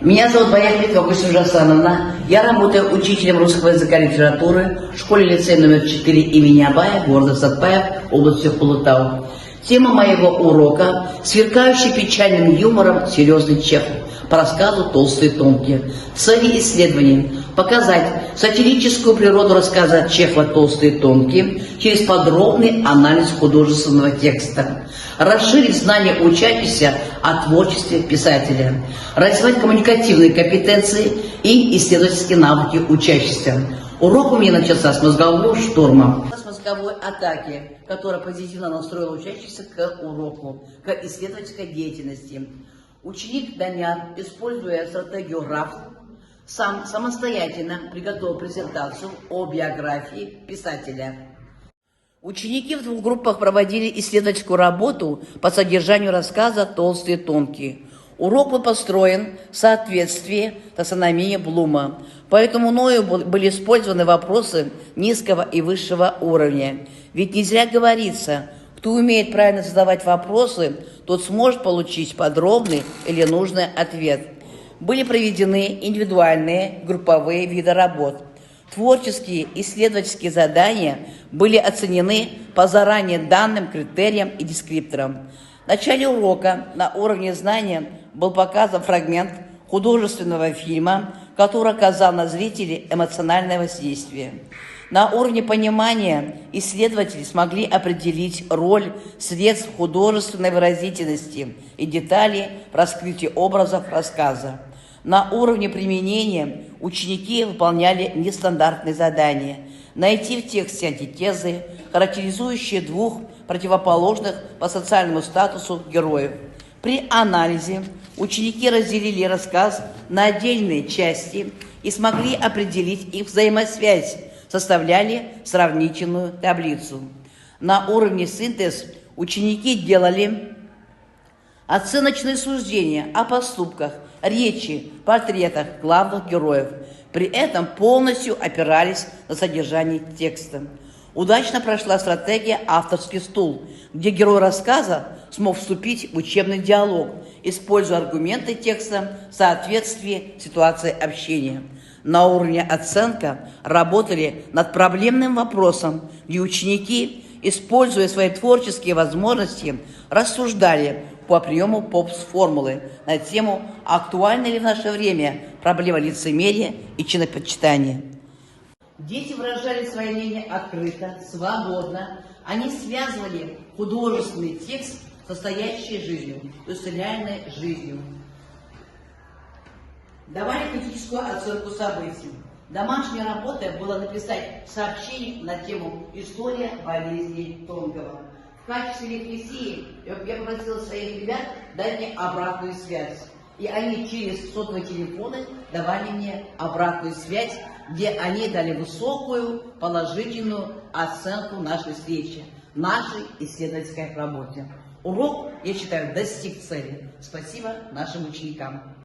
Меня зовут Баяхметова Гульсим Жасановна. Я работаю учителем русского языка и литературы в школе-лицее номер 4 имени Абая, города Сатпаев, область Сухолутау. Тема моего урока – сверкающий печальным юмором серьезный Чехов по рассказу «Толстые тонкие». Цели исследования – показать сатирическую природу рассказа Чехова «Толстые тонкие» через подробный анализ художественного текста, расширить знания учащихся о творчестве писателя, развивать коммуникативные компетенции и исследовательские навыки учащихся. Урок у меня начался с мозгового шторма, с мозговой атаки, которая позитивно настроила учащихся к уроку, к исследовательской деятельности. Ученик Даняр, используя стратегию РАФ, сам самостоятельно приготовил презентацию о биографии писателя. Ученики в двух группах проводили исследовательскую работу по содержанию рассказа «Толстые тонкие». Урок был построен в соответствии таксономии Блума, поэтому мною были использованы вопросы низкого и высшего уровня. Ведь не зря говорится, кто умеет правильно задавать вопросы, тот сможет получить подробный или нужный ответ. Были проведены индивидуальные, групповые виды работ. Творческие исследовательские задания были оценены по заранее данным критериям и дескрипторам. В начале урока на уровне знания был показан фрагмент художественного фильма, который оказал на зрителей эмоциональное воздействие. На уровне понимания исследователи смогли определить роль средств художественной выразительности и деталей в раскрытии образов рассказа. На уровне применения ученики выполняли нестандартные задания. Найти в тексте антитезы, характеризующие двух противоположных по социальному статусу героев. При анализе ученики разделили рассказ на отдельные части и смогли определить их взаимосвязь, составляли сравнительную таблицу. На уровне синтез ученики делали оценочные суждения о поступках, речи, портретах главных героев. При этом полностью опирались на содержание текста. Удачно прошла стратегия «Авторский стул», где герой рассказа смог вступить в учебный диалог, используя аргументы текста в соответствии с ситуацией общения. На уровне оценка работали над проблемным вопросом, где ученики, используя свои творческие возможности, рассуждали по приему ПОПС-формулы на тему «Актуальна ли в наше время проблема лицемерия и чинопочитания?». Дети выражали свои мнения открыто, свободно. Они связывали художественный текст с настоящей жизнью, то есть реальной жизнью. Давали критическую оценку событий. Домашней работой было написать сообщение на тему «История болезни Тонкого». В качестве рефлексии я попросила своих ребят дать мне обратную связь. И они через сотовые телефоны давали мне обратную связь, где они дали высокую положительную оценку нашей встречи, нашей исследовательской работе. Урок, я считаю, достиг цели. Спасибо нашим ученикам.